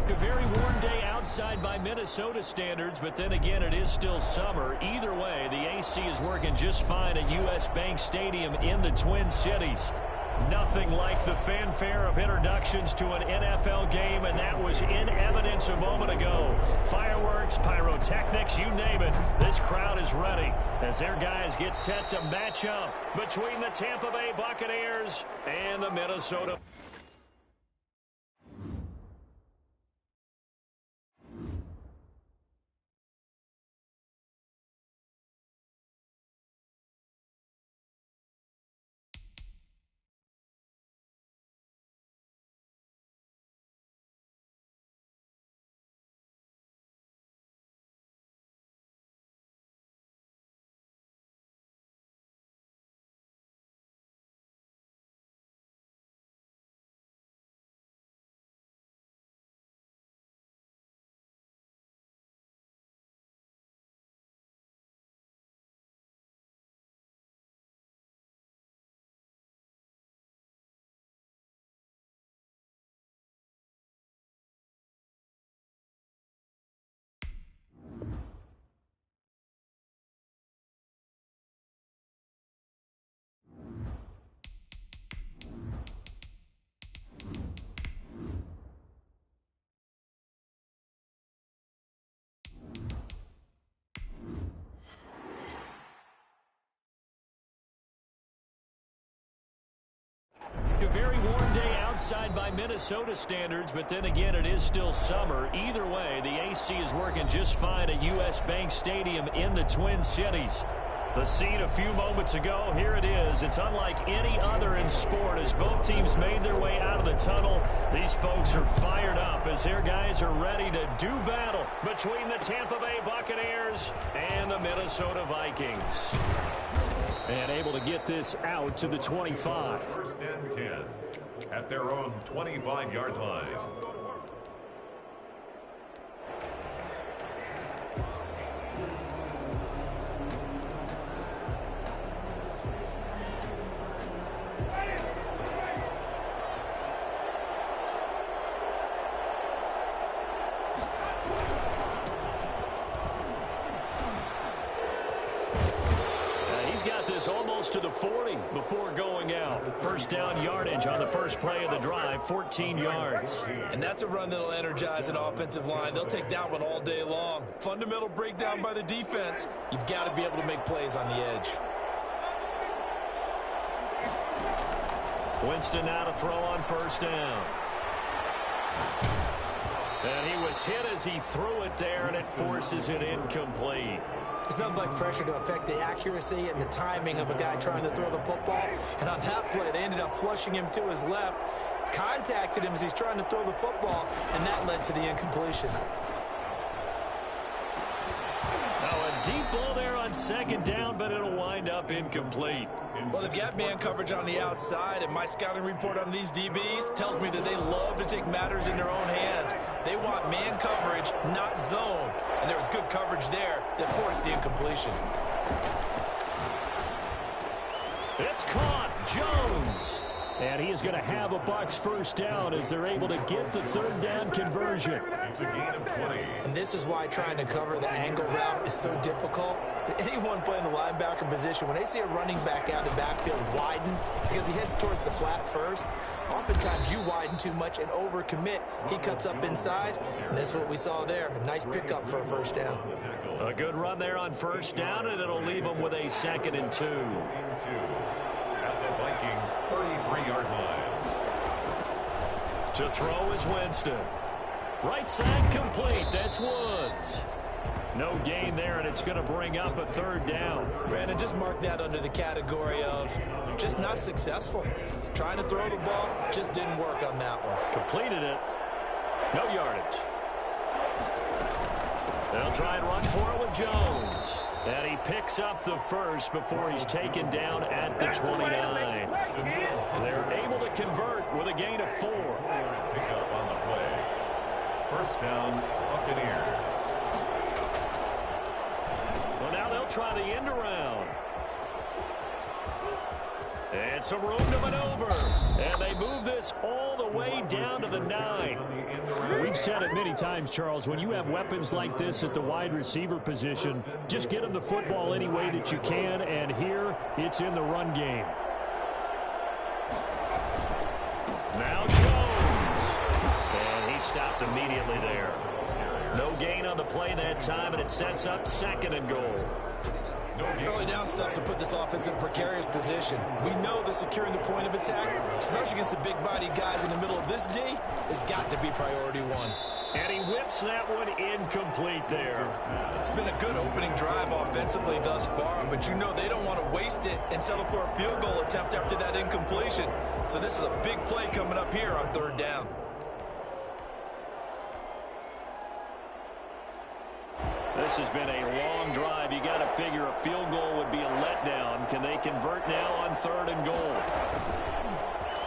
A very warm day outside by Minnesota standards, but then again, it is still summer. Either way, the AC is working just fine at U.S. Bank Stadium in the Twin Cities. Nothing like the fanfare of introductions to an NFL game, and that was in evidence a moment ago. Fireworks, pyrotechnics, you name it. This crowd is ready as their guys get set to match up between the Tampa Bay Buccaneers and the Minnesota. A very warm day outside by Minnesota standards, but then again, it is still summer. Either way, the AC is working just fine at U.S. Bank Stadium in the Twin Cities. The scene a few moments ago, here it is. It's unlike any other in sport as both teams made their way out of the tunnel. These folks are fired up as their guys are ready to do battle between the Tampa Bay Buccaneers and the Minnesota Vikings. And able to get this out to the 25. First and 10 at their own 25-yard line. Almost to the 40 before going out. First down yardage on the first play of the drive, 14 yards. And that's a run that'll energize an offensive line. They'll take that one all day long. Fundamental breakdown by the defense. You've got to be able to make plays on the edge. Winston now to throw on first down. And he was hit as he threw it there, and it forces it incomplete. It's nothing like pressure to affect the accuracy and the timing of a guy trying to throw the football. And on that play, they ended up flushing him to his left, contacted him as he's trying to throw the football, and that led to the incompletion. Now a deep ball there on second down, but it'll wind up incomplete. Well, they've got man coverage on the outside, and my scouting report on these DBs tells me that they love to take matters in their own hands. They want man coverage, not zone. And there was good coverage there that forced the incompletion. It's caught. Jones. And he is going to have a Bucs first down as they're able to get the third down conversion. It's a gain of 20. And this is why trying to cover the angle route is so difficult. Anyone playing the linebacker position, when they see a running back out of the backfield widen because he heads towards the flat first, oftentimes you widen too much and overcommit. He cuts up inside, and that's what we saw there. A nice pickup for a first down. A good run there on first down, and it'll leave him with a 2nd and 2. At the Vikings 33-yard line. To throw is Winston. Right side complete. That's Woods. No gain there, and it's going to bring up a third down. Brandon, just mark that under the category of just not successful. Trying to throw the ball, just didn't work on that one. Completed it. No yardage. They'll try and run for it with Jones. And he picks up the first before he's taken down at the 29. They're able to convert with a gain of 4. Pick up on the play. First down, Buccaneers. Well, now they'll try the end around. It's a room to maneuver. And they move this all the way down to the 9. We've said it many times, Charles, when you have weapons like this at the wide receiver position, just get them the football any way that you can, and here it's in the run game. Now Jones. And he stopped immediately there. No gain on the play that time, and it sets up 2nd and goal. Early down stuff to put this offense in a precarious position. We know that securing the point of attack, especially against the big-bodied guys in the middle of this D, has got to be priority 1. And he whips that one incomplete there. It's been a good opening drive offensively thus far, but you know they don't want to waste it and settle for a field goal attempt after that incompletion. So this is a big play coming up here on 3rd down. This has been a long drive. You got to figure a field goal would be a letdown. Can they convert now on 3rd and goal?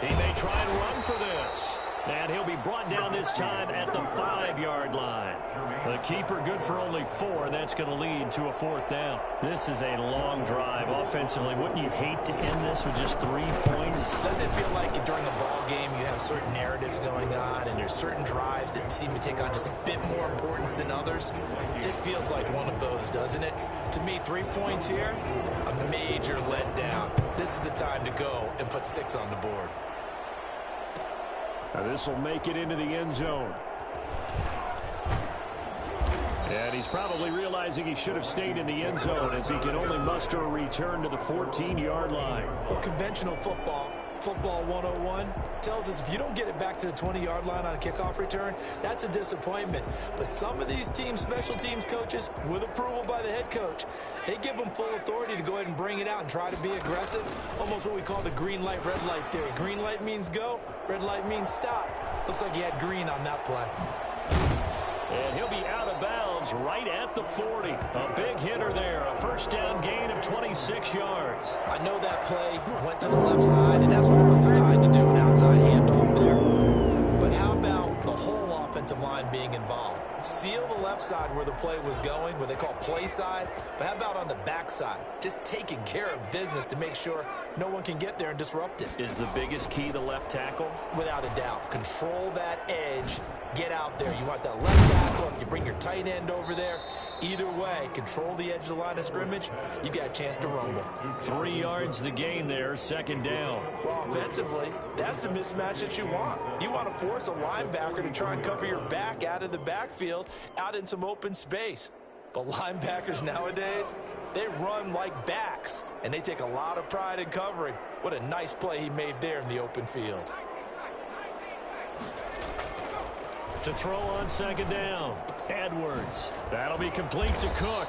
He may try and run for this. And he'll be brought down this time at the 5-yard line. The keeper good for only 4, and that's going to lead to a 4th down. This is a long drive offensively. Wouldn't you hate to end this with just 3 points? Doesn't it feel like during a ball game you have certain narratives going on and there's certain drives that seem to take on just a bit more importance than others? This feels like one of those, doesn't it? To me, 3 points here, a major letdown. This is the time to go and put 6 on the board. Now this will make it into the end zone. And he's probably realizing he should have stayed in the end zone as he can only muster a return to the 14-yard line. Well, conventional football 101, tells us if you don't get it back to the 20-yard line on a kickoff return, that's a disappointment. But some of these teams, special teams coaches, with approval by the head coach, they give them full authority to go ahead and bring it out and try to be aggressive. Almost what we call the green light, red light theory. Green light means go, red light means stop. Looks like he had green on that play. And he'll be out of bounds right at the 40. A big hitter there. A 1st down gain of 26 yards. I know that play went to the left side, and that's what it was designed to do, an outside handoff there. But how about the whole offensive line being involved? Seal the left side where the play was going, what they call play side. But how about on the back side? Just taking care of business to make sure no one can get there and disrupt it. Is the biggest key the left tackle? Without a doubt. Control that edge. Get out there. You want that left tackle. If you bring your tight end over there, either way, control the edge of the line of scrimmage, you got a chance to rumble. 3 yards the gain there, 2nd down. Well, offensively, that's the mismatch that you want. You want to force a linebacker to try and cover your back out of the backfield, out in some open space. But linebackers nowadays, they run like backs, and they take a lot of pride in covering. What a nice play he made there in the open field. To throw on 2nd down, Edwards. That'll be complete to Cook.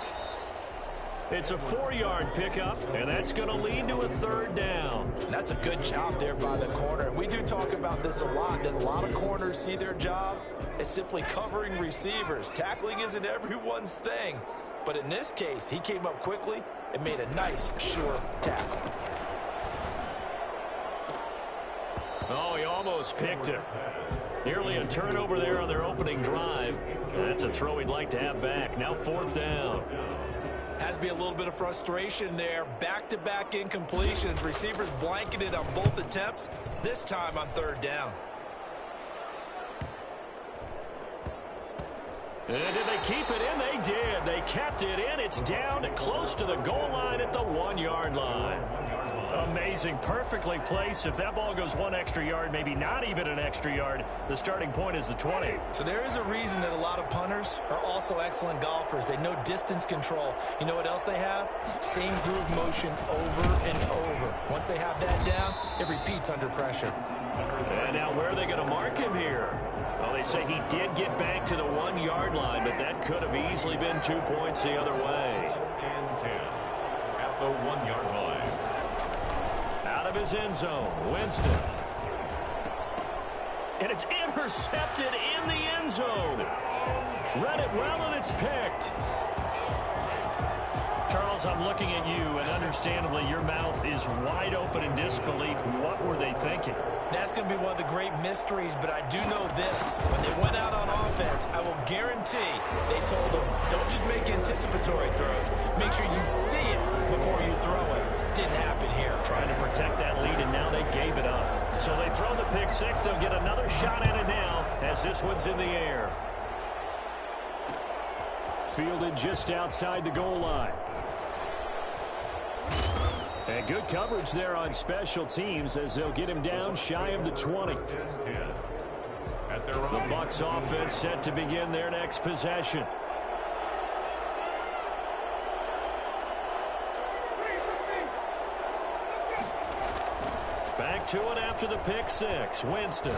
It's a 4-yard pickup, and that's going to lead to a 3rd down. And that's a good job there by the corner. And we do talk about this a lot, that a lot of corners see their job as simply covering receivers. Tackling isn't everyone's thing. But in this case, he came up quickly and made a nice, sure tackle. Oh, he almost picked it. Nearly a turnover there on their opening drive. That's a throw he'd like to have back. Now 4th down. Has to be a little bit of frustration there. Back-to-back incompletions. Receivers blanketed on both attempts, this time on 3rd down. And did they keep it in? They did. They kept it in. It's down to close to the goal line at the 1-yard line. Amazing. Perfectly placed. If that ball goes 1 extra yard, maybe not even an extra yard, the starting point is the 20. So there is a reason that a lot of punters are also excellent golfers. They know distance control. You know what else they have? Same groove motion over and over. Once they have that down, it repeats under pressure. And now where are they going to mark him here? Well, they say he did get back to the 1-yard line, but that could have easily been 2 points the other way. And 10 at the 1-yard line. Out of his end zone, Winston. And it's intercepted in the end zone. Read it well, and it's picked. Charles, I'm looking at you, and understandably, your mouth is wide open in disbelief. What were they thinking? That's going to be one of the great mysteries, but I do know this. When they went out on offense, I will guarantee they told them, don't just make anticipatory throws. Make sure you see it before you throw it. Didn't happen here. Trying to protect that lead So they throw the pick six. They'll get another shot at it now as this one's in the air. Fielded just outside the goal line. And good coverage there on special teams as they'll get him down shy of the 20. The Bucs offense set to begin their next possession. Back to it after the pick six. Winston.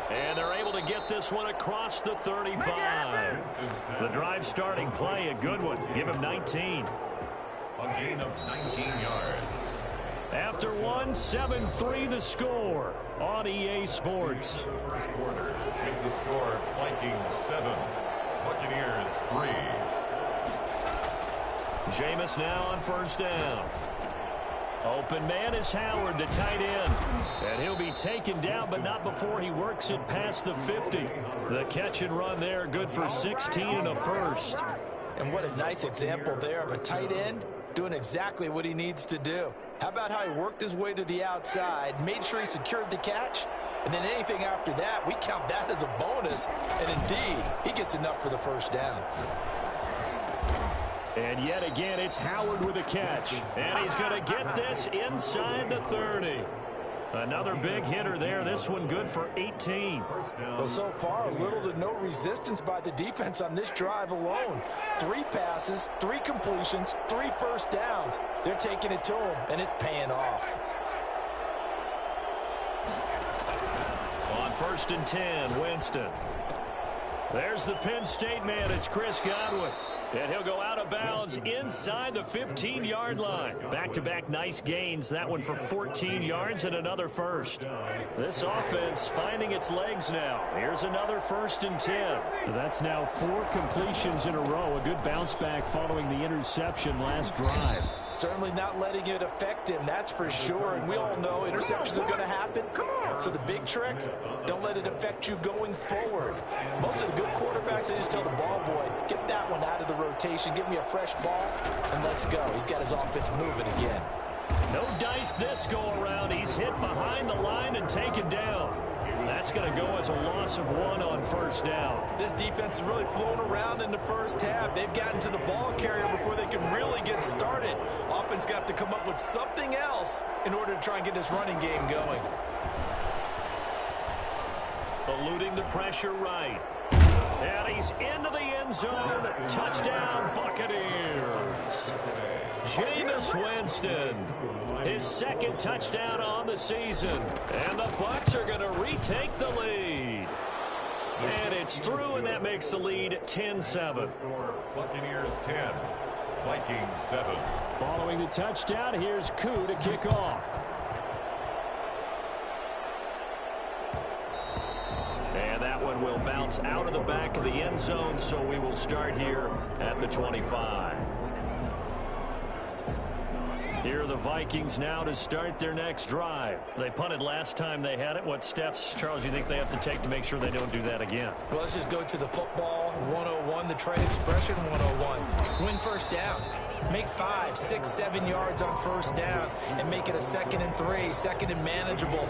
And they're able to get this one across the 35. The drive starting play, a good one. Give him 19. A gain of 19 yards. After one, 7-3 the score on EA Sports. First quarter, take the score, Vikings 7, Buccaneers 3. Jameis now on first down. Open man is Howard, the tight end. And he'll be taken down, but not before he works it past the 50. The catch and run there, good for 16 and a first. And what a nice example there of a tight end doing exactly what he needs to do. How about how he worked his way to the outside, made sure he secured the catch, and then anything after that, we count that as a bonus. And indeed, he gets enough for the first down. And yet again, it's Howard with a catch. And he's going to get this inside the 30. Another big hitter there. This one good for 18. Well, so far, little to no resistance by the defense on this drive alone. 3 passes, 3 completions, 3 first downs. They're taking it to him, and it's paying off. On first and 10, Winston. There's the Penn State man. It's Chris Godwin. And he'll go out of bounds inside the 15-yard line. Back-to-back nice gains. That one for 14 yards and another first. This offense finding its legs now. Here's another first and 10. That's now 4 completions in a row. A good bounce back following the interception last drive. Certainly not letting it affect him, that's for sure. And we all know interceptions are going to happen. So the big trick, don't let it affect you going forward. Most of the good quarterbacks, they just tell the ball boy, get that one out of the rotation, give me a fresh ball, and let's go. He's got his offense moving again. No dice this go around. He's hit behind the line and taken down. That's going to go as a loss of 1 on first down. This defense has really flown around in the first half. They've gotten to the ball carrier before they can really get started. Offense got to come up with something else in order to try and get this running game going. Eluding the pressure right. And he's into the end zone. Touchdown, Buccaneers. Jameis Winston, his second touchdown on the season. And the Bucs are going to retake the lead. And it's through, and that makes the lead 10-7. Buccaneers 10, Vikings 7. Following the touchdown, here's Koo to kick off. And that one will bounce out of the back of the end zone, so we will start here at the 25. Here are the Vikings now to start their next drive. They punted last time they had it. What steps, Charles, you think they have to take to make sure they don't do that again? Well, let's just go to the football 101, the trade expression 101. Win first down. Make 5, 6, 7 yards on first down and make it a 2nd and 3, 2nd and manageable.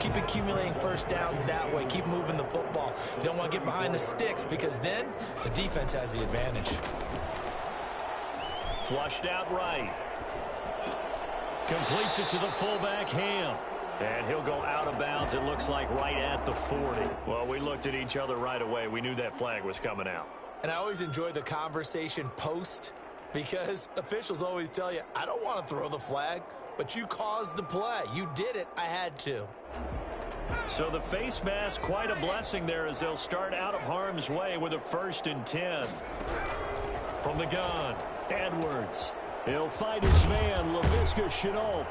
Keep accumulating first downs that way. Keep moving the football. You don't want to get behind the sticks because then the defense has the advantage. Flushed out right. Completes it to the fullback, Ham. And he'll go out of bounds, it looks like, right at the 40. Well, we looked at each other right away. We knew that flag was coming out. And I always enjoy the conversation post because officials always tell you, I don't want to throw the flag, but you caused the play. You did it. I had to. So the face mask, quite a blessing there as they'll start out of harm's way with a 1st and 10. From the gun, Edwards. He'll find his man, Laviska Shenault.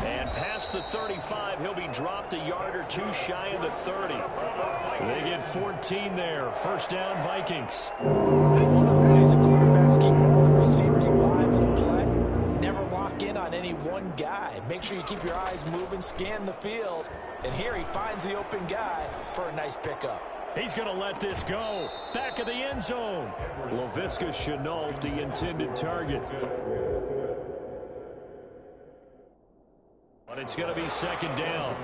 And past the 35, he'll be dropped a yard or 2 shy of the 30. They get 14 there. First down, Vikings. One of the ways the quarterbacks keep all the receivers alive in a play, never lock in on any one guy. Make sure you keep your eyes moving, scan the field. And here he finds the open guy for a nice pickup. He's going to let this go. Back of the end zone. Laviska Shenault, the intended target. But it's going to be second down.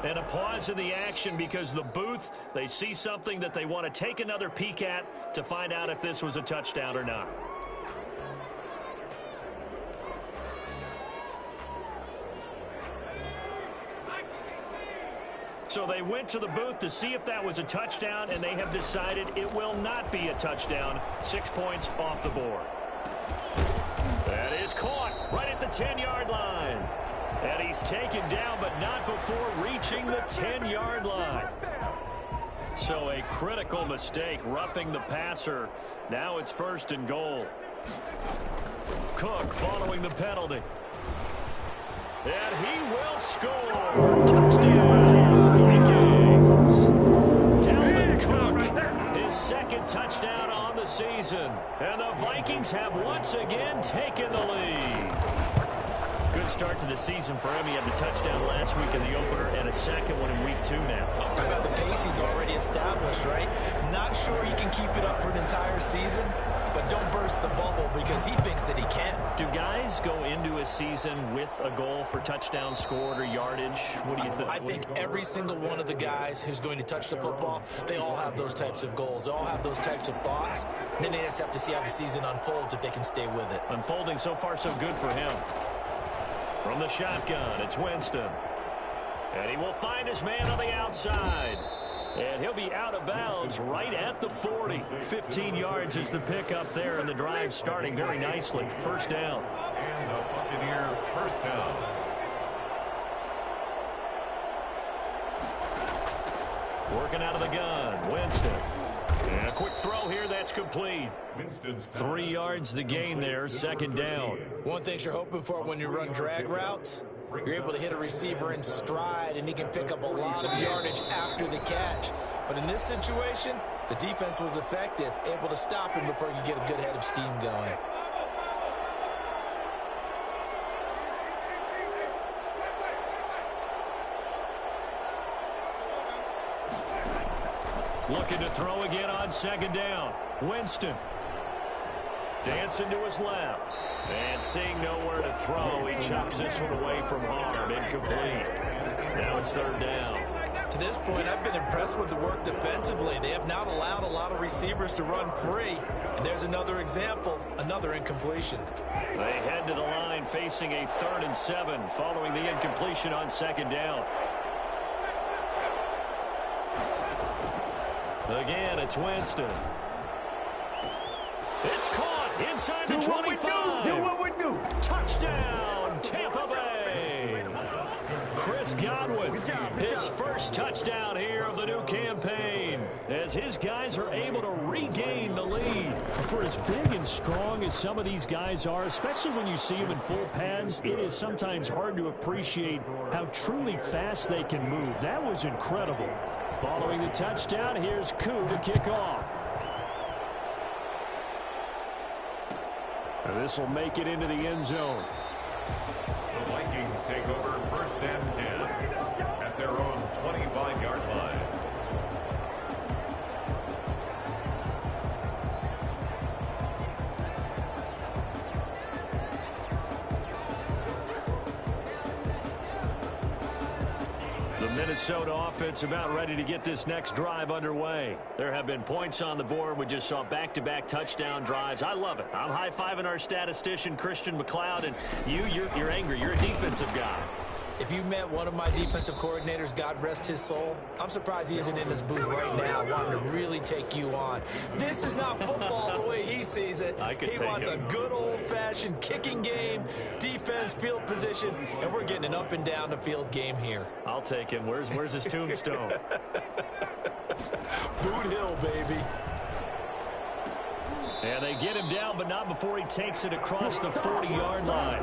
And a pause in the action because the booth, they see something that they want to take another peek at to find out if this was a touchdown or not. So they went to the booth to see if that was a touchdown, and they have decided it will not be a touchdown. 6 points off the board. That is caught right at the 10-yard line. And he's taken down, but not before reaching the 10-yard line. So a critical mistake, roughing the passer. Now it's 1st and goal. Cook following the penalty. And he will score. Touchdown, Vikings. Dalvin Cook, his 2nd touchdown on the season. And the Vikings have once again taken the lead. Good start to the season for him. He had the touchdown last week in the opener and a 2nd one in week 2 now. How about the pace he's already established, right? Not sure he can keep it up for an entire season, but don't burst the bubble because he thinks that he can. Do guys go into a season with a goal for touchdown scored or yardage? What do you think? I think every single one of the guys who's going to touch the football, they all have those types of goals. They all have those types of thoughts. Then they just have to see how the season unfolds if they can stay with it. Unfolding so far so good for him. From the shotgun, it's Winston. And he will find his man on the outside. And he'll be out of bounds right at the 40. 15 yards is the pickup there, and the drive starting very nicely. 1st down. And the Buccaneer 1st down. Working out of the gun, Winston. And a quick throw here, that's complete. 3 yards the gain there, 2nd down. One thing you're hoping for when you run drag routes, you're able to hit a receiver in stride, and he can pick up a lot of yardage after the catch. But in this situation, the defense was effective, able to stop him before you get a good head of steam going. Looking to throw again on 2nd down. Winston. Dancing to his left. And seeing nowhere to throw, he chucks this one away from harm. Incomplete. Now it's 3rd down. To this point, I've been impressed with the work defensively. They have not allowed a lot of receivers to run free. And there's another example, another incompletion. They head to the line facing a 3rd and 7 following the incompletion on 2nd down. Again, it's Winston. It's caught inside the 25. Do what we do. Touchdown, Tampa Bay. Chris Godwin, his 1st touchdown here of the new campaign, as his guys are able to regain the lead. For as big and strong as some of these guys are, especially when you see them in full pads, it is sometimes hard to appreciate how truly fast they can move. That was incredible. Following the touchdown, here's Koo to kick off. And this will make it into the end zone. The Vikings take over 1st and 10 at their own 25-yard line. The Minnesota offense about ready to get this next drive underway. There have been points on the board. We just saw back-to-back touchdown drives. I love it. I'm high-fiving our statistician, Christian McLeod, and you're angry. You're a defensive guy. If you met one of my defensive coordinators, God rest his soul, I'm surprised he isn't in this booth right now wanting to really take you on. This is not football the way he sees it. He wants a good old-fashioned kicking game, defense, field position, and we're getting an up-and-down-the-field game here. I'll take him. Where's his tombstone? Boot Hill, baby. And they get him down, but not before he takes it across the 40-yard line.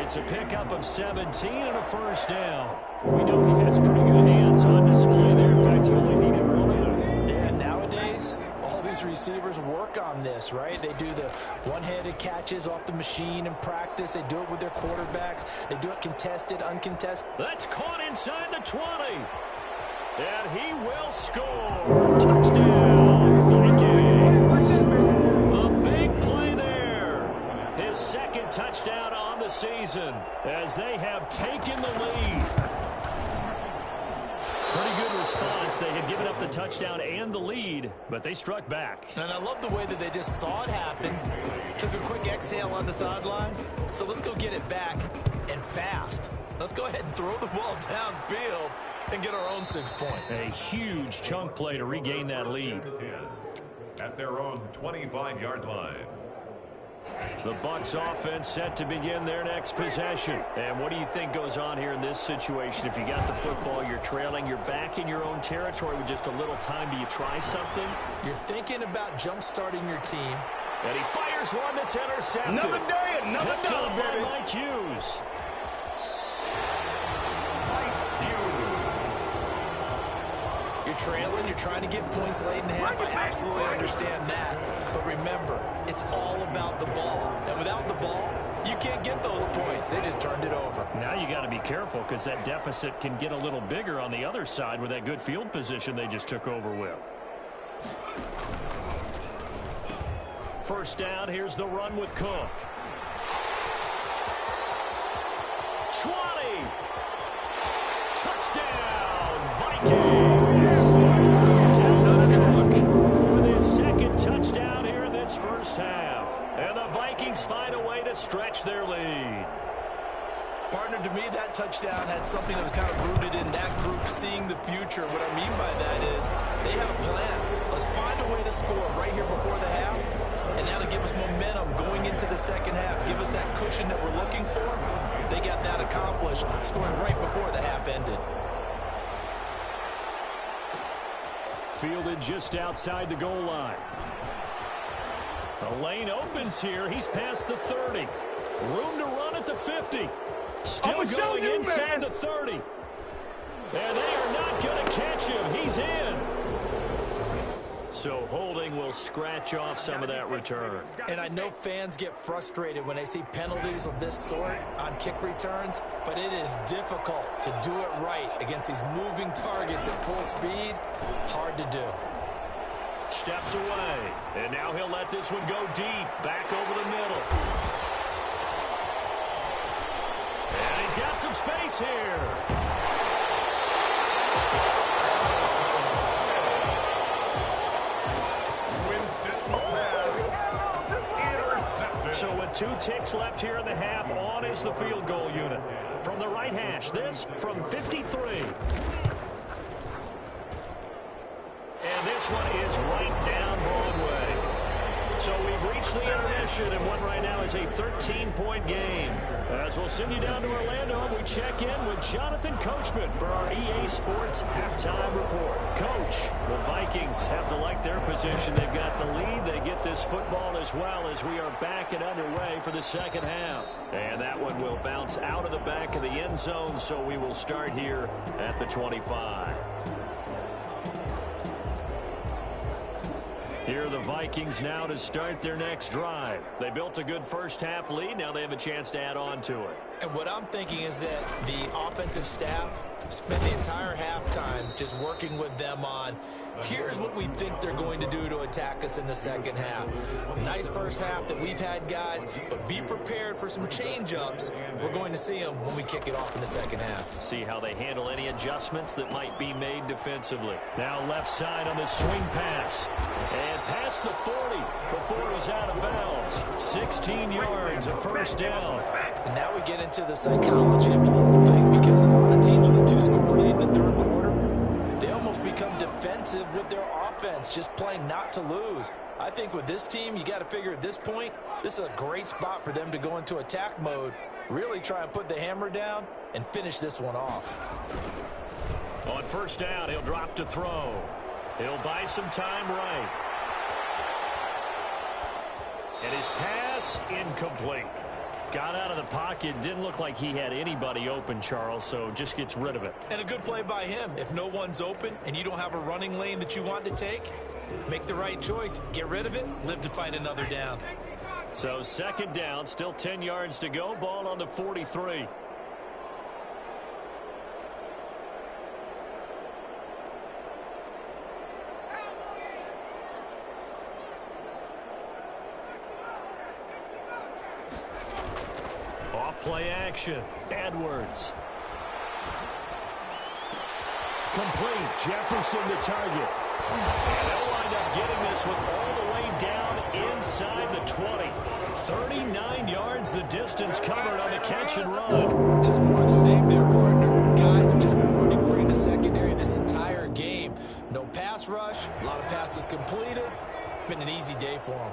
It's a pickup of 17 and a 1st down. We know he has pretty good hands on display there. In fact, he only needed one of them. Yeah, nowadays, all these receivers work on this, right? They do the one-handed catches off the machine in practice. They do it with their quarterbacks. They do it contested, uncontested. That's caught inside the 20. And he will score. Touchdown, Vikings. A big play there. His 2nd second touchdown on the season as they have taken the lead. Pretty good response. They had given up the touchdown and the lead, but they struck back. And I love the way that they just saw it happen, took a quick exhale on the sidelines. So let's go get it back and fast. Let's go ahead and throw the ball downfield and get our own 6 points. A huge chunk play to regain that lead. At their own 25-yard line. The Bucs offense set to begin their next possession. And what do you think goes on here in this situation? If you got the football, you're trailing, you're back in your own territory with just a little time. Do you try something? You're thinking about jump-starting your team. And he fires one that's intercepted. Another day, another Picked dub, up by baby. Mike Hughes. You're trailing, you're trying to get points late in the half. I absolutely understand that. But remember, it's all about the ball. And without the ball, you can't get those points. They just turned it over. Now you got to be careful because that deficit can get a little bigger on the other side with that good field position they just took over with. First down, here's the run with Cook. 20. Touchdown, Vikings. Down to Cook with his second touchdown here in this first half. And the Vikings find a way to stretch their lead. Partner, to me, that touchdown had something that was kind of rooted in that group seeing the future. What I mean by that is they had a plan. Let's find a way to score right here before the half, and that'll give us momentum going into the second half, give us that cushion that we're looking for. They got that accomplished, scoring right before the half ended. Fielded just outside the goal line. The lane opens here. He's past the 30. Room to run at the 50. Still going inside the 30. And they are not going to catch him. He's in. So holding will scratch off some of that return. And I know fans get frustrated when they see penalties of this sort on kick returns, but it is difficult to do it right against these moving targets at full speed. Hard to do. Steps away. And now he'll let this one go deep. Back over the middle. And he's got some space here. So with 2 ticks left here in the half, on is the field goal unit. From the right hash, this from 53. And this one is right down Broadway. So we've reached the intermission, and what right now is a 13-point game. As we'll send you down to Orlando, we check in with Jonathan Coachman for our EA Sports Halftime Report. Coach, the Vikings have to like their position. They've got the lead. They get this football as well as we are back and underway for the second half. And that one will bounce out of the back of the end zone, so we will start here at the 25. Here are the Vikings now to start their next drive. They built a good first half lead. Now they have a chance to add on to it. And what I'm thinking is that the offensive staff spent the entire halftime just working with them on, here's what we think they're going to do to attack us in the second half. Nice first half that we've had, guys, but be prepared for some change-ups. We're going to see them when we kick it off in the second half. See how they handle any adjustments that might be made defensively. Now left side on the swing pass. And past the 40 before he's out of bounds. 16 yards, a first down. And now we get into the psychology of the whole thing, because a lot of teams with a 2-score lead in the third quarter, they almost become defensive with their offense, just playing not to lose. I think with this team, you got to figure at this point, this is a great spot for them to go into attack mode, really try and put the hammer down and finish this one off. On first down, he'll drop to throw. He'll buy some time right. And his pass incomplete. Got out of the pocket. Didn't look like he had anybody open, Charles, so just gets rid of it. And a good play by him. If no one's open and you don't have a running lane that you want to take, make the right choice. Get rid of it. Live to fight another down. So second down, still 10 yards to go. Ball on the 43. Play action. Edwards. Complete. Jefferson to target. And they'll wind up getting this one all the way down inside the 20. 39 yards the distance covered on the catch and run. Just more of the same there, partner. Guys have just been running free in the secondary this entire game. No pass rush. A lot of passes completed. Been an easy day for them.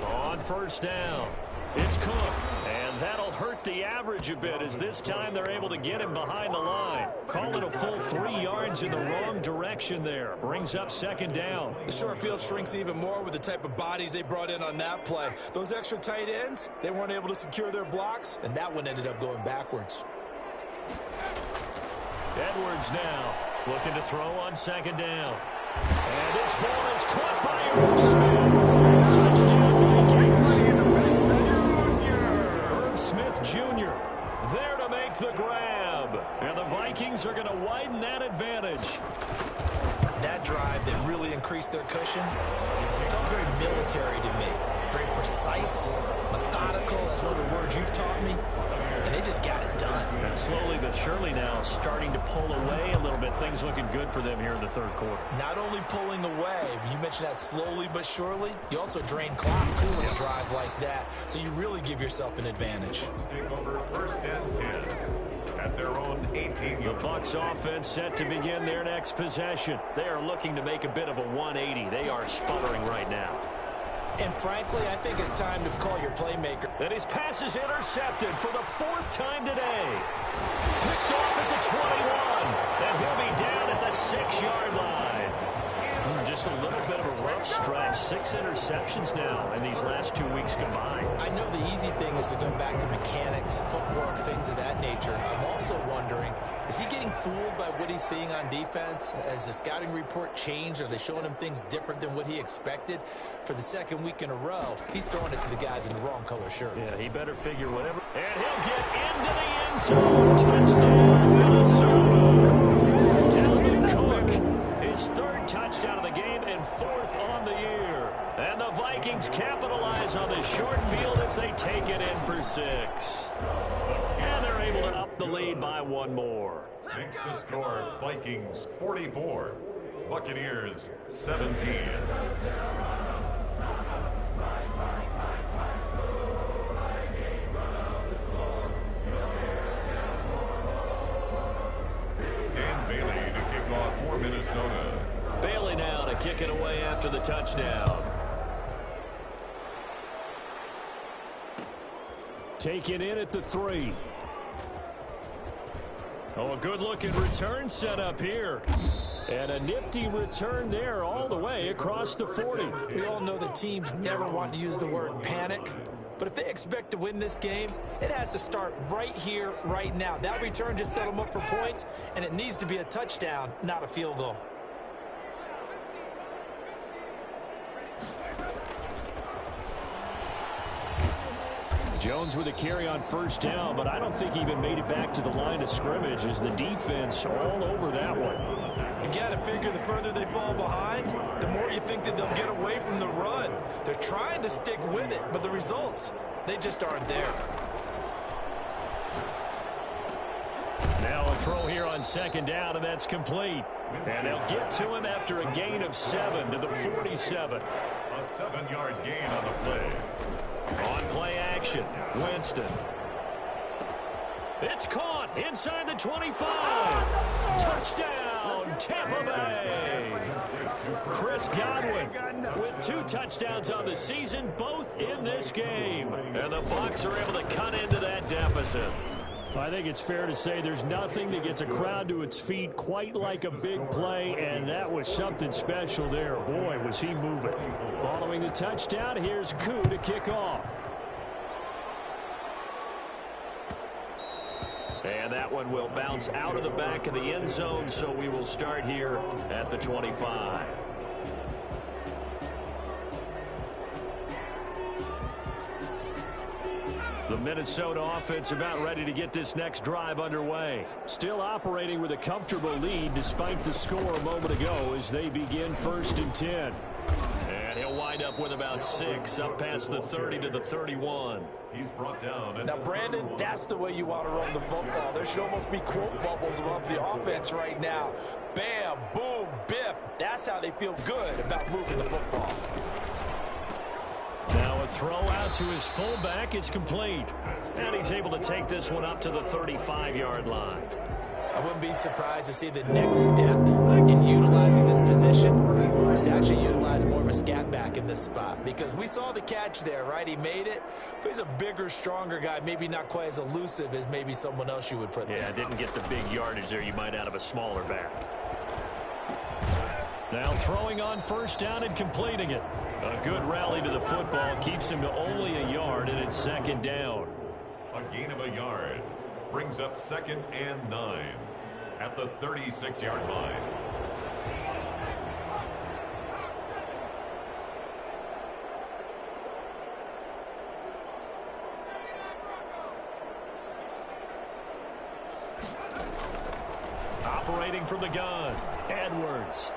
On first down, it's Cook. And that'll hurt the average a bit as this time they're able to get him behind the line. Call it a full 3 yards in the wrong direction there. Brings up second down. The short field shrinks even more with the type of bodies they brought in on that play. Those extra tight ends, they weren't able to secure their blocks, and that one ended up going backwards. Edwards now looking to throw on second down. And this ball is caught by Irv Smith. Touchdown Vikings. Irv Smith Jr. there to make the grab. And the Vikings are going to widen that advantage. That drive that really increased their cushion felt very military to me. Very precise, methodical. That's one of the words you've taught me. And they just got it done. And slowly but surely now starting to pull away a little bit. Things looking good for them here in the third quarter. Not only pulling away, but you mentioned that slowly but surely. You also drain clock, too, in a drive like that. So you really give yourself an advantage. Take over first and 10 at their own 18. The Bucs offense set to begin their next possession. They are looking to make a bit of a 180. They are sputtering right now. And frankly, I think it's time to call your playmaker. And his pass is intercepted for the 4th time today. Picked off at the 21. And he'll be down at the 6-yard line. Just a little bit of a rough stretch. 6 interceptions now in these last 2 weeks combined. I know the easy thing is to go back to mechanics, footwork, things of that nature. I'm also wondering, is he getting fooled by what he's seeing on defense? Has the scouting report changed? Are they showing him things different than what he expected? For the second week in a row, he's throwing it to the guys in the wrong color shirts. Yeah, he better figure whatever. And he'll get into the end zone. Touchdown, Minnesota. Dalvin Cook, his 3rd touchdown of the game and 4th on the year. And the Vikings capitalize on the short field as they take it in for 6. And they're able to up the lead by 1 more. Makes the score Vikings 44, Buccaneers 17. Dan Bailey to kick off for Minnesota. Bailey now to kick it away after the touchdown. Taken in at the 3. Oh, a good-looking return set up here. And a nifty return there all the way across the 40. We all know that teams never want to use the word panic. But if they expect to win this game, it has to start right here, right now. That return just set them up for points, and it needs to be a touchdown, not a field goal. Jones with a carry on first down, but I don't think he even made it back to the line of scrimmage as the defense all over that one. You got to figure the further they fall behind, the more you think that they'll get away from the run. They're trying to stick with it, but the results, they just aren't there. Now a throw here on second down, and that's complete. And they'll get to him after a gain of 7 to the 47. A 7-yard gain on the play. On play action, Winston. It's caught inside the 25. Touchdown, Tampa Bay. Chris Godwin with 2 touchdowns on the season, both in this game. And the Bucs are able to cut into that deficit. I think it's fair to say there's nothing that gets a crowd to its feet quite like a big play, and that was something special there. Boy, was he moving. Following the touchdown, here's Koo to kick off. And that one will bounce out of the back of the end zone, so we will start here at the 25. The Minnesota offense about ready to get this next drive underway. Still operating with a comfortable lead despite the score a moment ago as they begin 1st and 10. And he'll He'll wind up with about 6 up past the 30 to the 31. He's brought down. Now, Brandon, that's the way you want to run the football. There should almost be quote bubbles above the offense right now. Bam, boom, biff. That's how they feel good about moving the football. Now a throw out to his fullback is complete. And he's able to take this one up to the 35-yard line. I wouldn't be surprised to see the next step in utilizing this position is to actually utilize more of a scat back in this spot. Because we saw the catch there, right? He made it. But he's a bigger, stronger guy, maybe not quite as elusive as maybe someone else you would put there. Yeah, didn't get the big yardage there you might out of a smaller back. Now throwing on first down and completing it. A good rally to the football keeps him to only a yard, and it's second down. A gain of a yard brings up 2nd and 9 at the 36-yard line. Operating from the gun, Edwards.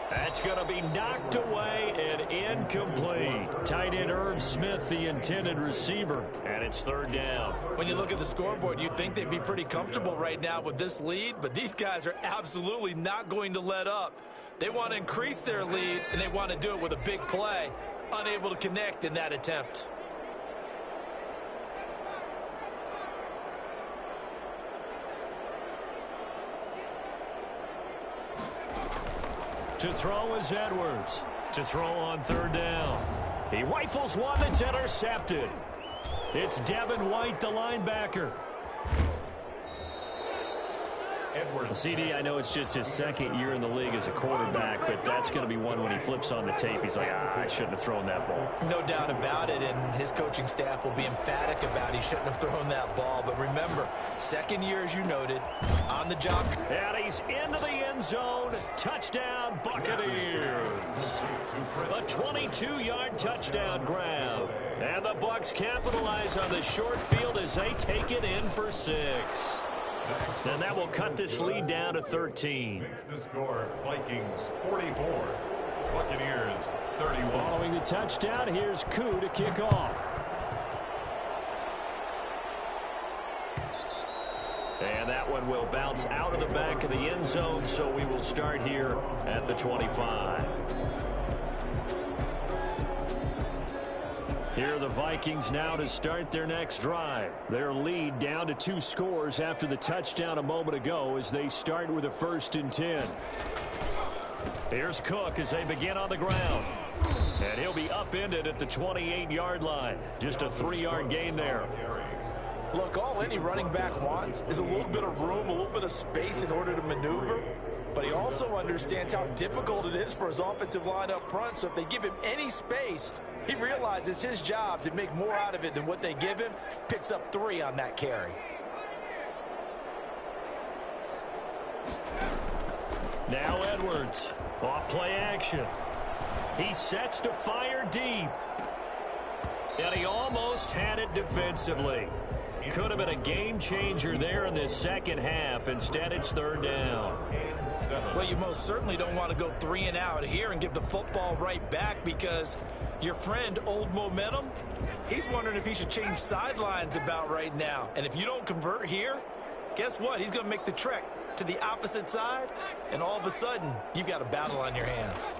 That's going to be knocked away and incomplete. Tight end Irv Smith, the intended receiver, and it's third down. When you look at the scoreboard, you'd think they'd be pretty comfortable right now with this lead, but these guys are absolutely not going to let up. They want to increase their lead, and they want to do it with a big play. Unable to connect in that attempt. To throw is Edwards. To throw on third down. He rifles one that's intercepted. It's Devin White, the linebacker. Edwards. CD, I know it's just his second year in the league as a quarterback, but that's going to be one when he flips on the tape. He's like, I shouldn't have thrown that ball. No doubt about it, and his coaching staff will be emphatic about he shouldn't have thrown that ball. But remember, second year, as you noted, on the job. And he's into the end zone. Touchdown, Buccaneers. A 22-yard touchdown grab. And the Bucs capitalize on the short field as they take it in for 6. And that will cut this lead down to 13. Makes the score Vikings 44, Buccaneers 31. Following the touchdown, here's Koo to kick off. And that one will bounce out of the back of the end zone, so we will start here at the 25. Here are the Vikings now to start their next drive. Their lead down to 2 scores after the touchdown a moment ago as they start with a 1st and 10. Here's Cook as they begin on the ground. And he'll be upended at the 28-yard line. Just a 3-yard gain there. Look, all any running back wants is a little bit of room, a little bit of space in order to maneuver. But he also understands how difficult it is for his offensive line up front. So if they give him any space, he realizes his job to make more out of it than what they give him. Picks up 3 on that carry. Now Edwards, off play action. He sets to fire deep. And he almost had it defensively. Could have been a game changer there in this second half. Instead, it's third down. Well, you most certainly don't want to go 3 and out here and give the football right back, because your friend, Old Momentum, he's wondering if he should change sidelines about right now. And if you don't convert here, guess what? He's going to make the trek to the opposite side, and all of a sudden, you've got a battle on your hands.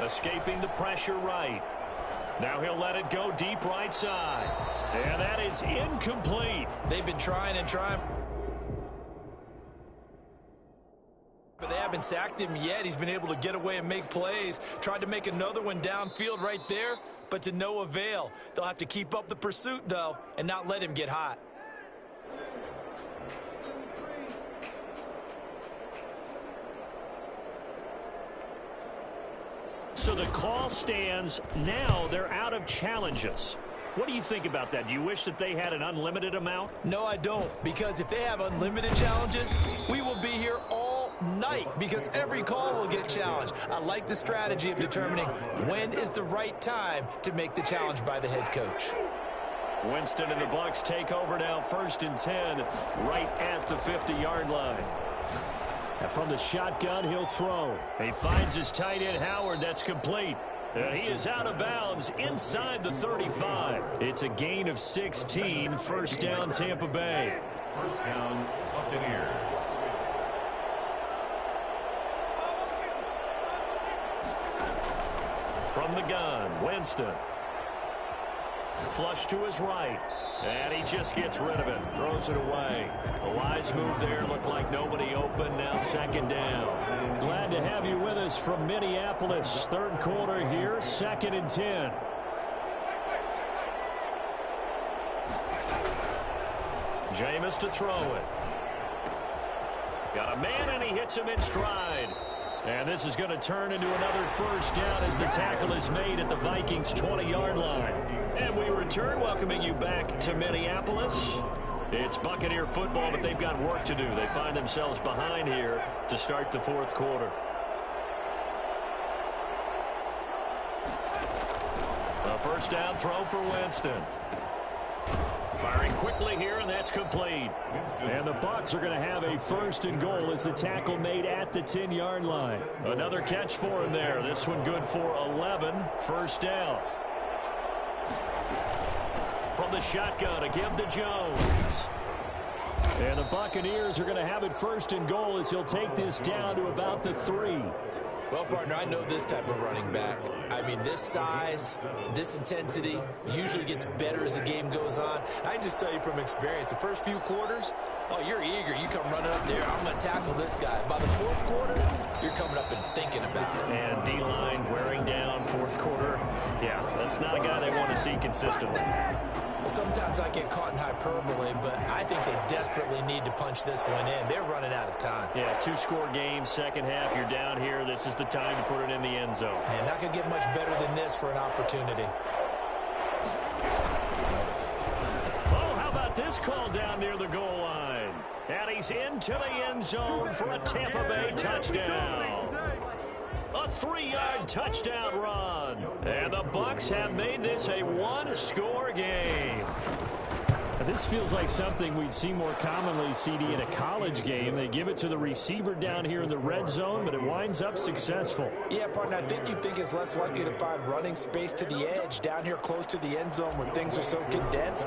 Escaping the pressure right. Now he'll let it go deep right side. And that is incomplete. They've been trying and trying, but they haven't sacked him yet. He's been able to get away and make plays. Tried to make another one downfield right there, but to no avail. They'll have to keep up the pursuit, though, and not let him get hot. So the call stands. Now they're out of challenges. What do you think about that? Do you wish that they had an unlimited amount? No, I don't, because if they have unlimited challenges, we will be here all night, because every call will get challenged. I like the strategy of determining when is the right time to make the challenge by the head coach. Winston and the Bucs take over now, 1st and 10, right at the 50-yard line. And from the shotgun, he'll throw. He finds his tight end, Howard. That's complete. And he is out of bounds inside the 35. It's a gain of 16. First down, Tampa Bay. First down, Buccaneers. From the gun, Winston. Flush to his right. And he just gets rid of it. Throws it away. A wise move there. Looked like nobody open. Now second down. Glad to have you with us from Minneapolis. Third quarter here. 2nd and 10. Jameis to throw it. Got a man, and he hits him in stride. And this is going to turn into another first down as the tackle is made at the Vikings' 20-yard line. And we return, welcoming you back to Minneapolis. It's Buccaneer football, but they've got work to do. They find themselves behind here to start the fourth quarter. A first down throw for Winston. Firing quickly here, and that's complete. And the Bucs are going to have a first and goal as the tackle made at the 10-yard line. Another catch for him there. This one good for 11. First down. From the shotgun, a give to Jones. And the Buccaneers are going to have it first and goal as he'll take this down to about the 3. Well, partner, I know this type of running back. I mean, this size, this intensity usually gets better as the game goes on. I just tell you from experience, the first few quarters, oh, you're eager. You come running up there, I'm going to tackle this guy. By the fourth quarter, you're coming up and thinking about it. And D-line wearing down fourth quarter. Yeah, that's not a guy they want to see consistently. Sometimes I get caught in hyperbole, but I think they desperately need to punch this one in. They're running out of time. Yeah, 2-score game, second half. You're down here. This is the time to put it in the end zone. And not going to get much better than this for an opportunity. Oh, how about this call down near the goal line? And he's into the end zone for a Tampa Bay touchdown. A 3-yard touchdown run. And the Bucs have made this a 1-score game. This feels like something we'd see more commonly, CD, in a college game. They give it to the receiver down here in the red zone, but it winds up successful. Yeah, partner, I think you think it's less likely to find running space to the edge down here close to the end zone where things are so condensed.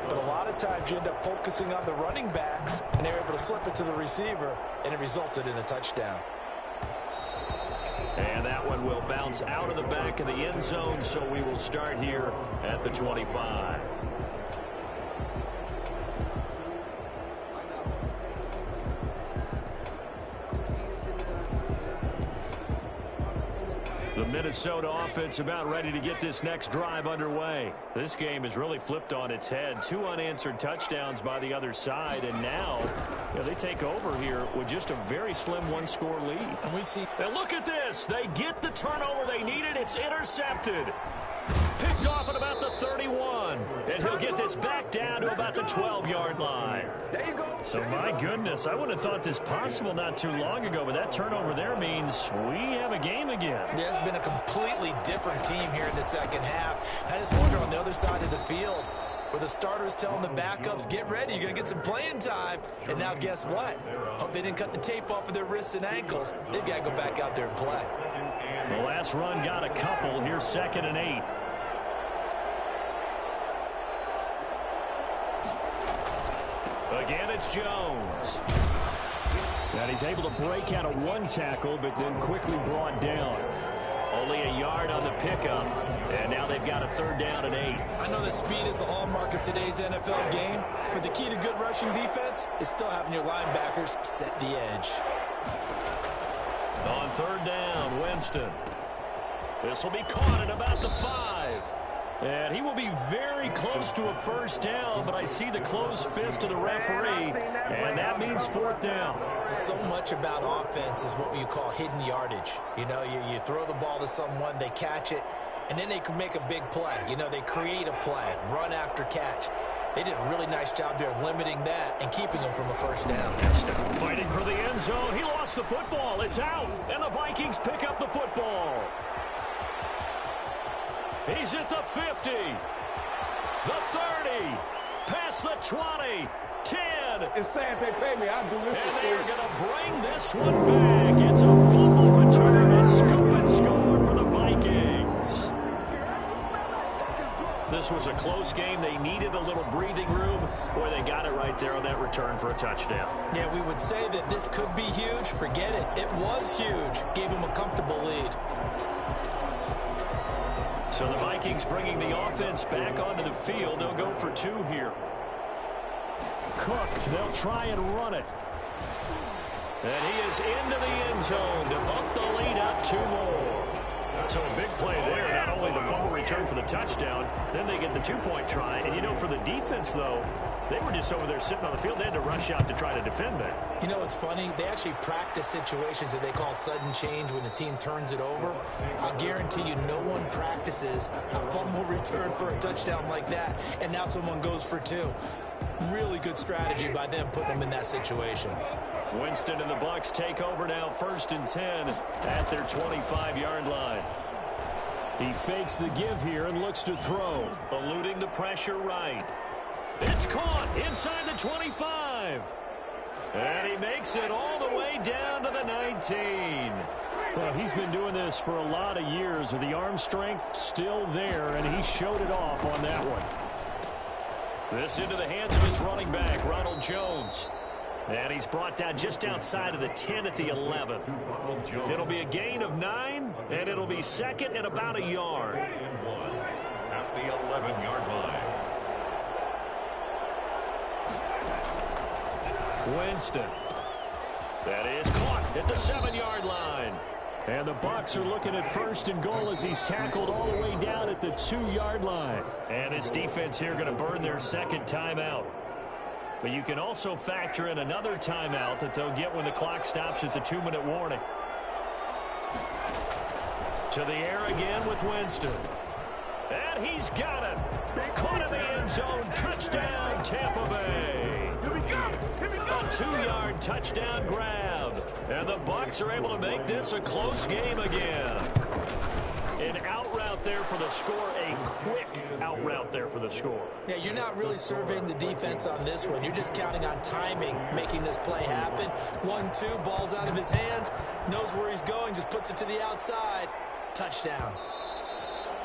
But a lot of times you end up focusing on the running backs, and they're able to slip it to the receiver, and it resulted in a touchdown. And that one will bounce out of the back of the end zone, so we will start here at the 25. The Minnesota offense about ready to get this next drive underway. This game is really flipped on its head. 2 unanswered touchdowns by the other side, and now they take over here with just a very slim 1-score lead. And we see. And look at this. They get the turnover they needed. It's intercepted. Picked off at about the 31. And he'll get this back down to about the 12-yard line. There you go. So, my goodness, I wouldn't have thought this possible not too long ago, but that turnover there means we have a game again. Yeah, it's been a completely different team here in the second half. I just wonder on the other side of the field where the starters telling the backups, get ready, you're going to get some playing time. And now guess what? Hope they didn't cut the tape off of their wrists and ankles. They've got to go back out there and play. The last run got a couple. Here's 2nd and 8. Again, it's Jones. And he's able to break out of 1 tackle, but then quickly brought down. Only a yard on the pickup. And now they've got a 3rd down and 8. I know that speed is the hallmark of today's NFL game, but the key to good rushing defense is still having your linebackers set the edge. On 3rd down, Winston. This will be caught at about the 5. And he will be very close to a first down, but I see the closed fist of the referee, and that means 4th down. So much about offense is what you call hidden yardage. You know, you throw the ball to someone, they catch it, and then they can make a big play. You know, they create a play, run after catch. They did a really nice job there of limiting that and keeping them from a first down. Fighting for the end zone. He lost the football. It's out, and the Vikings pick up the football. He's at the 50, the 30, past the 20, 10, It's sad they pay me. I do this And for they're free. going to bring this one back. It's a fumble return, a scoop and score for the Vikings. This was a close game. They needed a little breathing room. Boy, they got it right there on that return for a touchdown. Yeah, we would say that this could be huge. Forget it. It was huge. Gave him a comfortable lead. So the Vikings bringing the offense back onto the field. They'll go for two here. Cook, they'll try and run it. And he is into the end zone to bump the lead up two more. So a big play there. Not only the fumble return for the touchdown, then they get the two-point try. And, you know, for the defense, though, they were just over there sitting on the field. They had to rush out to try to defend that. You know what's funny? They actually practice situations that they call sudden change when the team turns it over. I'll guarantee you no one practices a fumble return for a touchdown like that, and now someone goes for two. Really good strategy by them putting them in that situation. Winston and the Bucs take over now, 1st and 10 at their 25-yard line. He fakes the give here and looks to throw, eluding the pressure right. It's caught inside the 25. And he makes it all the way down to the 19. Well, he's been doing this for a lot of years with the arm strength still there, and he showed it off on that one. This into the hands of his running back, Ronald Jones. And he's brought down just outside of the 10 at the 11. It'll be a gain of 9, and it'll be second and about a yard. At the 11-yard line. Winston. That is caught at the 7-yard line. And the Bucs are looking at 1st and goal as he's tackled all the way down at the 2-yard line. And his defense here going to burn their second timeout. But you can also factor in another timeout that they'll get when the clock stops at the 2-minute warning. To the air again with Winston. And he's got it. Caught in the end zone. Touchdown, Tampa Bay. A 2-yard touchdown grab. And the Bucs are able to make this a close game again. An out route there for the score. A quick out route there for the score. Yeah, you're not really surveying the defense on this one. You're just counting on timing, making this play happen. 1-2, ball's out of his hands. Knows where he's going, just puts it to the outside. Touchdown.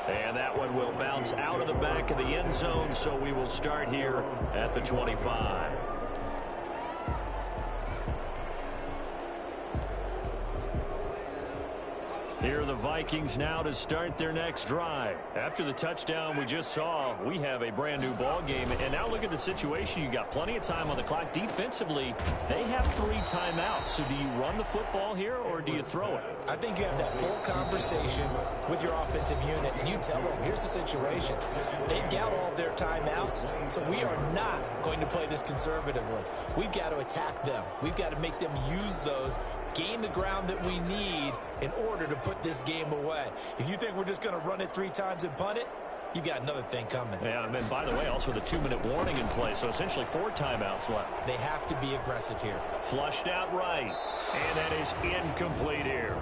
And that one will bounce out of the back of the end zone, so we will start here at the 25. Here are the Vikings now to start their next drive. After the touchdown we just saw, we have a brand new ball game. And now look at the situation. You got plenty of time on the clock. Defensively, they have 3 timeouts. So do you run the football here or do you throw it? I think you have that full conversation with your offensive unit, and you tell them, here's the situation. They've got all of their timeouts, so we are not going to play this conservatively. We've got to attack them. We've got to make them use those, gain the ground that we need in order to put this game away. If you think we're just going to run it 3 times and punt it, you got another thing coming. Yeah, and by the way, also the 2-minute warning in play, so essentially 4 timeouts left. They have to be aggressive here. Flushed out right, and that is incomplete here.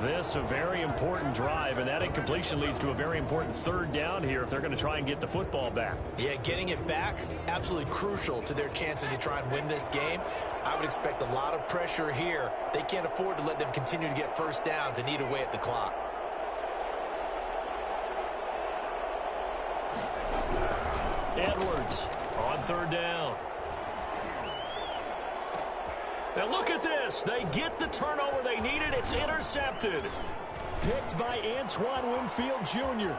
This a very important drive, and that incompletion leads to a very important 3rd down here if they're going to try and get the football back. Yeah, getting it back, absolutely crucial to their chances to try and win this game. I would expect a lot of pressure here. They can't afford to let them continue to get 1st downs and eat away at the clock. Edwards on 3rd down. Now look at this. They get the turnover they needed. It's intercepted. Picked by Antoine Winfield Jr.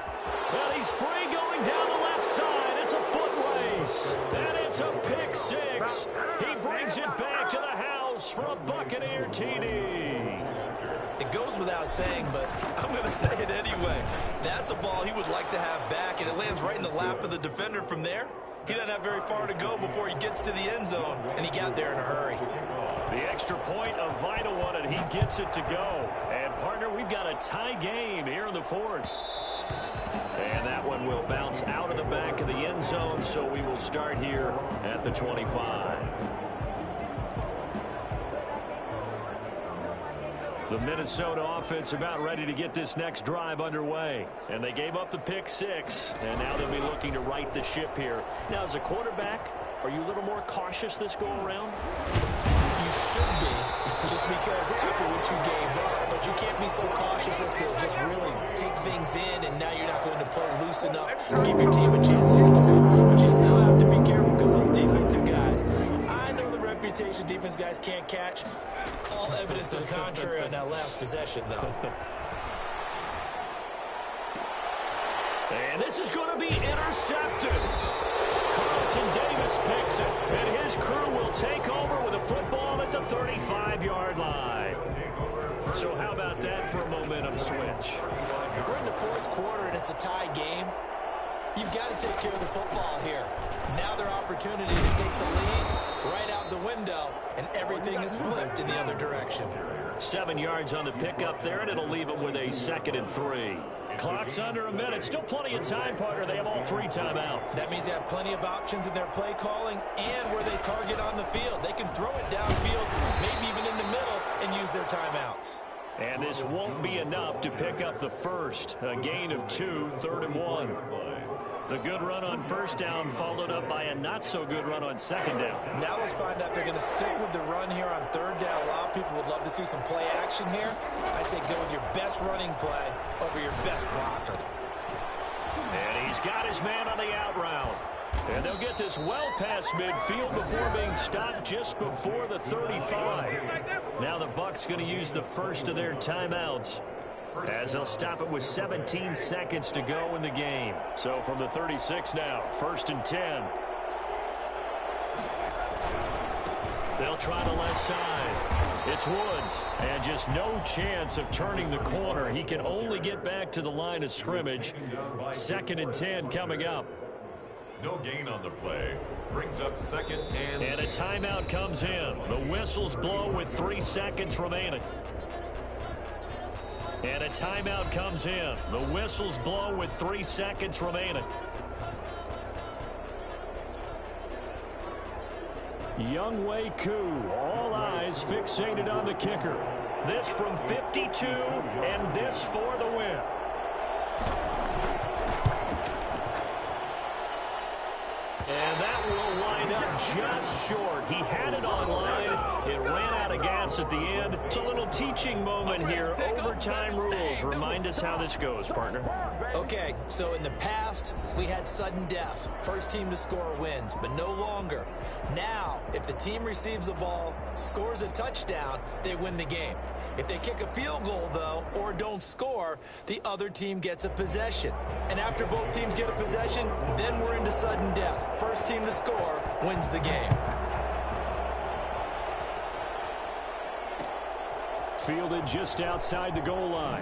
Well, he's free going down the left side. It's a foot race. And it's a pick 6. He brings it back to the house for a Buccaneer TD. It goes without saying, but I'm going to say it anyway. That's a ball he would like to have back, and it lands right in the lap of the defender from there. He doesn't have very far to go before he gets to the end zone, and he got there in a hurry. The extra point, a vital one, and he gets it to go. And, partner, we've got a tie game here in the 4th. And that one will bounce out of the back of the end zone, so we will start here at the 25. The Minnesota offense about ready to get this next drive underway. And they gave up the pick 6, and now they'll be looking to right the ship here. Now, as a quarterback, Are you a little more cautious this go around? You should be, just because after what you gave up, but you can't be so cautious as to just really take things in, and now you're not going to play loose enough to give your team a chance to score. But you still have to be careful because those defensive guys, I know the reputation defense guys can't catch. All evidence to the contrary on that last possession, though. And this is going to be intercepted. Carlton Davis picks it, and his crew will take over with a football at the 35-yard line. So how about that for a momentum switch? We're in the fourth quarter, and it's a tie game. You've got to take care of the football here. Now their opportunity to take the lead right out the window, and everything is flipped in the other direction. 7 yards on the pickup there, and it'll leave them with a 2nd and 3. Clock's under a minute. Still plenty of time, partner. They have all 3 timeout. That means they have plenty of options in their play calling and where they target on the field. They can throw it downfield, maybe even in the middle, and use their timeouts. And this won't be enough to pick up the first. A gain of 2, 3rd and 1. The good run on first down followed up by a not-so-good run on second down. Now let's find out if they're going to stick with the run here on third down. A lot of people would love to see some play action here. I say go with your best running play over your best blocker. And he's got his man on the out route. And they'll get this well past midfield before being stopped just before the 35. Now the Bucs going to use the first of their timeouts, as they'll stop it with 17 seconds to go in the game. So from the 36 now, 1st and 10. They'll try the left side. It's Woods, and just no chance of turning the corner. He can only get back to the line of scrimmage. 2nd and 10 coming up. No gain on the play. Brings up 2nd and... And a timeout comes in. The whistles blow with 3 seconds remaining. And a timeout comes in. The whistles blow with 3 seconds remaining. Younghoe Koo, all eyes fixated on the kicker. This from 52, and this for the win. And that will line up just short. He had it on line. It ran out of gas at the end. It's a little teaching moment here. Overtime rules. Remind us how this goes, partner. Okay, so in the past, we had sudden death. First team to score wins, but no longer. Now, if the team receives the ball, scores a touchdown, they win the game. If they kick a field goal, though, or don't score, the other team gets a possession. And after both teams get a possession, then we're into sudden death. First team to score wins the game. Fielded just outside the goal line.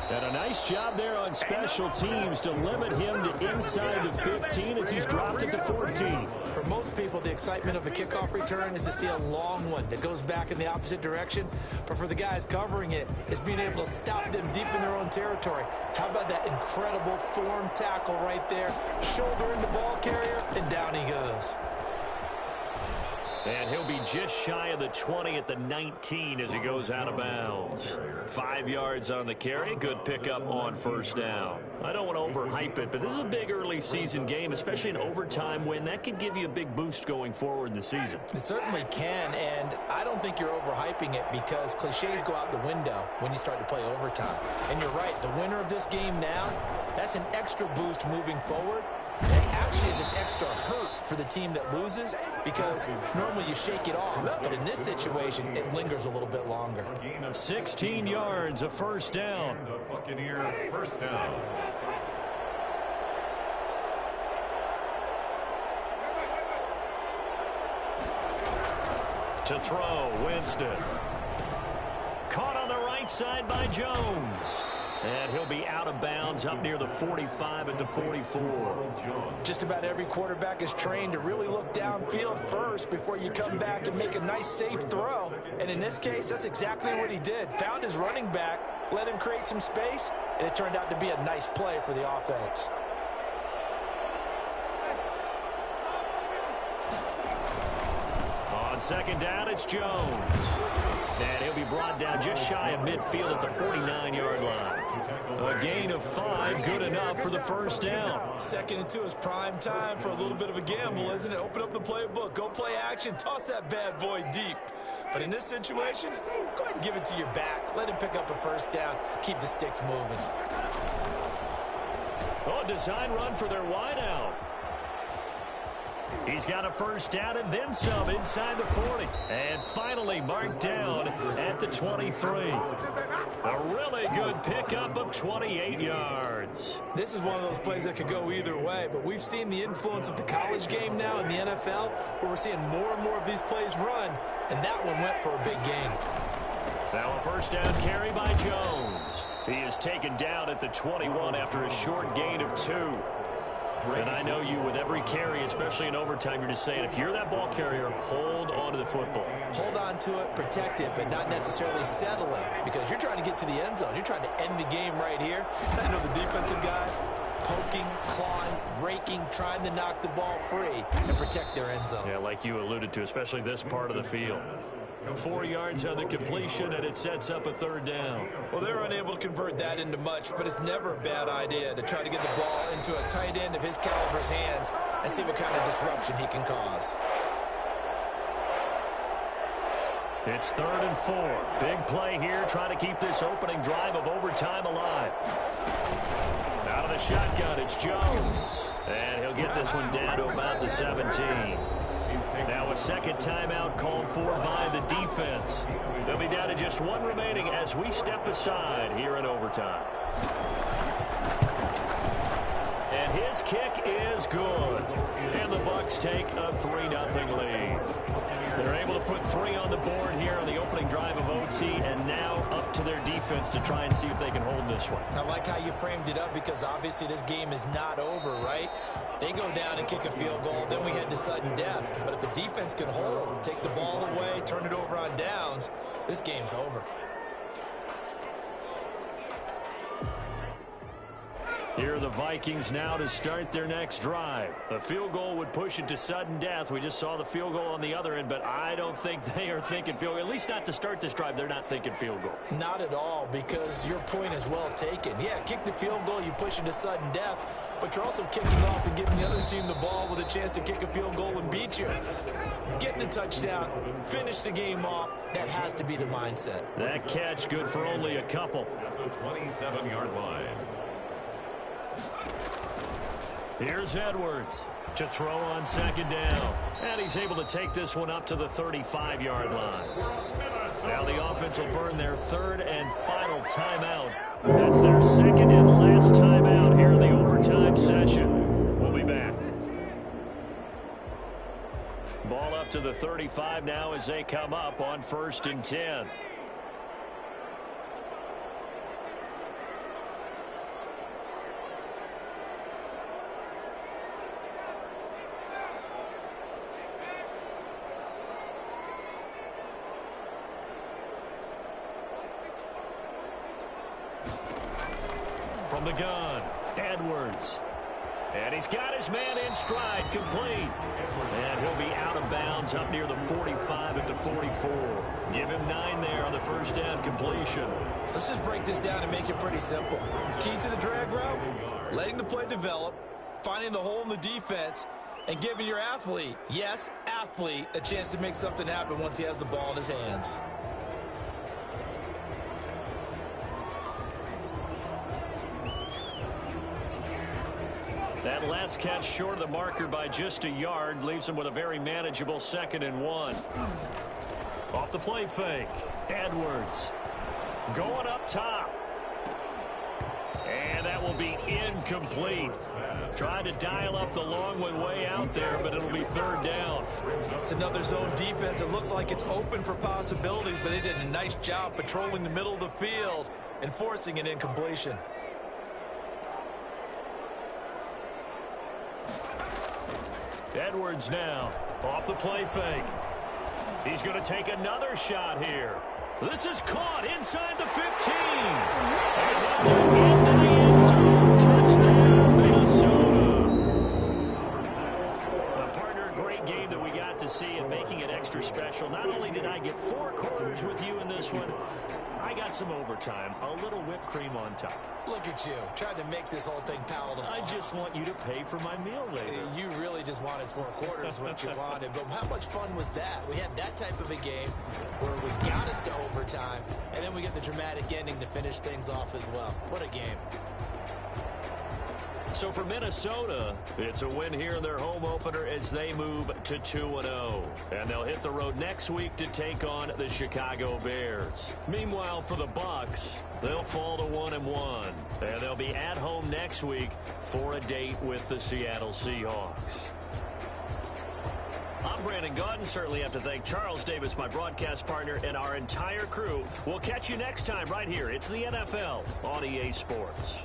And a nice job there on special teams to limit him to inside the 15 as he's dropped at the 14. For most people, the excitement of a kickoff return is to see a long one that goes back in the opposite direction. But for the guys covering it, it's being able to stop them deep in their own territory. How about that incredible form tackle right there? Shoulder in the ball carrier, and down he goes. And he'll be just shy of the 20 at the 19 as he goes out of bounds. 5 yards on the carry. Good pickup on first down. I don't want to overhype it, but this is a big early season game, especially an overtime win. That could give you a big boost going forward in the season. It certainly can, and I don't think you're overhyping it because cliches go out the window when you start to play overtime. And you're right, the winner of this game now, that's an extra boost moving forward. That actually is an extra hurt for the team that loses because normally you shake it off, but in this situation, it lingers a little bit longer. 16 yards, a first down. The Buccaneer first down. To throw, Winston. Caught on the right side by Jones. And he'll be out of bounds up near the 45 at the 44. Just about every quarterback is trained to really look downfield first before you come back and make a nice, safe throw. And in this case, that's exactly what he did. Found his running back, let him create some space, and it turned out to be a nice play for the offense. On second down, it's Jones. And he'll be brought down just shy of midfield at the 49-yard line. A gain of 5, good enough for the first down. 2nd and 2 is prime time for a little bit of a gamble, isn't it? Open up the playbook, go play action, toss that bad boy deep. But in this situation, go ahead and give it to your back. Let him pick up a first down. Keep the sticks moving. Oh, design run for their wideout. He's got a first down and then some inside the 40. And finally marked down at the 23. A really good pickup of 28 yards. This is one of those plays that could go either way, but we've seen the influence of the college game now in the NFL, where we're seeing more and more of these plays run, and that one went for a big gain. Now a first down carry by Jones. He is taken down at the 21 after a short gain of 2. And I know you, with every carry, especially in overtime, you're just saying, if you're that ball carrier, hold on to the football. Hold on to it, protect it, but not necessarily settle it, because you're trying to get to the end zone. You're trying to end the game right here. I know the defensive guys poking, clawing, raking, trying to knock the ball free and protect their end zone. Yeah, like you alluded to, especially this part of the field. 4 yards on the completion, and it sets up a third down. Well, they're unable to convert that into much, but it's never a bad idea to try to get the ball into a tight end of his caliber's hands and see what kind of disruption he can cause. It's 3rd and 4. Big play here, trying to keep this opening drive of overtime alive. Out of the shotgun, it's Jones. And he'll get this one down to about the 17. Now a second timeout called for by the defense. They'll be down to just 1 remaining as we step aside here in overtime. And his kick is good. And the Bucs take a 3-0 lead. They're able to put 3 on the board here on the opening drive of OT, and now up to their defense to try and see if they can hold this one. I like how you framed it up, because obviously this game is not over, right? They go down and kick a field goal, then we head to sudden death. But if the defense can hold, take the ball away, turn it over on downs, this game's over. Here are the Vikings now to start their next drive. A field goal would push it to sudden death. We just saw the field goal on the other end, but I don't think they are thinking field goal. At least not to start this drive, they're not thinking field goal. Not at all, because your point is well taken. Yeah, kick the field goal, you push it to sudden death, but you're also kicking off and giving the other team the ball with a chance to kick a field goal and beat you. Get the touchdown, finish the game off. That has to be the mindset. That catch good for only a couple. At the 27-yard line. Here's Edwards to throw on second down. And he's able to take this one up to the 35-yard line. Now the offense will burn their 3rd and final timeout. That's their 2nd and last timeout here in the overtime session. We'll be back. Ball up to the 35 now as they come up on 1st and 10. From the gun, Edwards. And he's got his man in stride, complete. And he'll be out of bounds up near the 45 at the 44. Give him 9 there on the first down completion. Let's just break this down and make it pretty simple. Key to the drag route, letting the play develop, finding the hole in the defense, and giving your athlete, yes, athlete, a chance to make something happen once he has the ball in his hands. That last catch short of the marker by just a yard leaves him with a very manageable 2nd and 1. Off the play fake, Edwards going up top. And that will be incomplete. Trying to dial up the long one way out there, but it'll be 3rd down. It's another zone defense. It looks like it's open for possibilities, but they did a nice job patrolling the middle of the field and forcing an incompletion. Edwards now off the play fake. He's going to take another shot here. This is caught inside the 15. And into the end zone. Touchdown, Minnesota. Partner, great game that we got to see, and making it extra special special. Not only did I get 4 quarters with you in this one, I got some overtime, a little whipped cream on top. Look at you, trying to make this whole thing palatable. I just want you to pay for my meal later. You really just wanted 4 quarters, what you wanted. But how much fun was that? We had that type of a game where we got us to overtime, and then we get the dramatic ending to finish things off as well. What a game. So for Minnesota, it's a win here in their home opener as they move to 2-0. And they'll hit the road next week to take on the Chicago Bears. Meanwhile, for the Bucs, they'll fall to 1-1. And they'll be at home next week for a date with the Seattle Seahawks. I'm Brandon Gaudin. Certainly have to thank Charles Davis, my broadcast partner, and our entire crew. We'll catch you next time right here. It's the NFL on EA Sports.